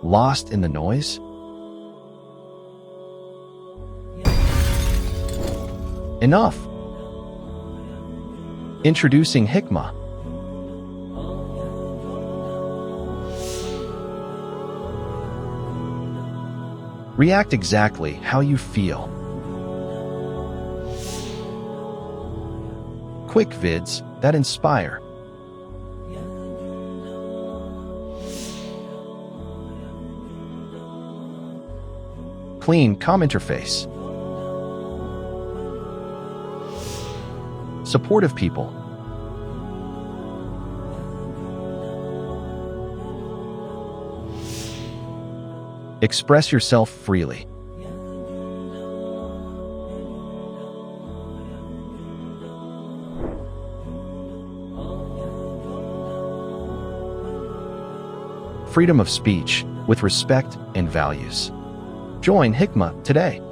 Lost in the noise? Enough! Introducing Hikmah. React exactly how you feel. Quick vids that inspire. Clean com interface. Supportive people. Express yourself freely. Freedom of speech with respect and values. Join Hikmah today.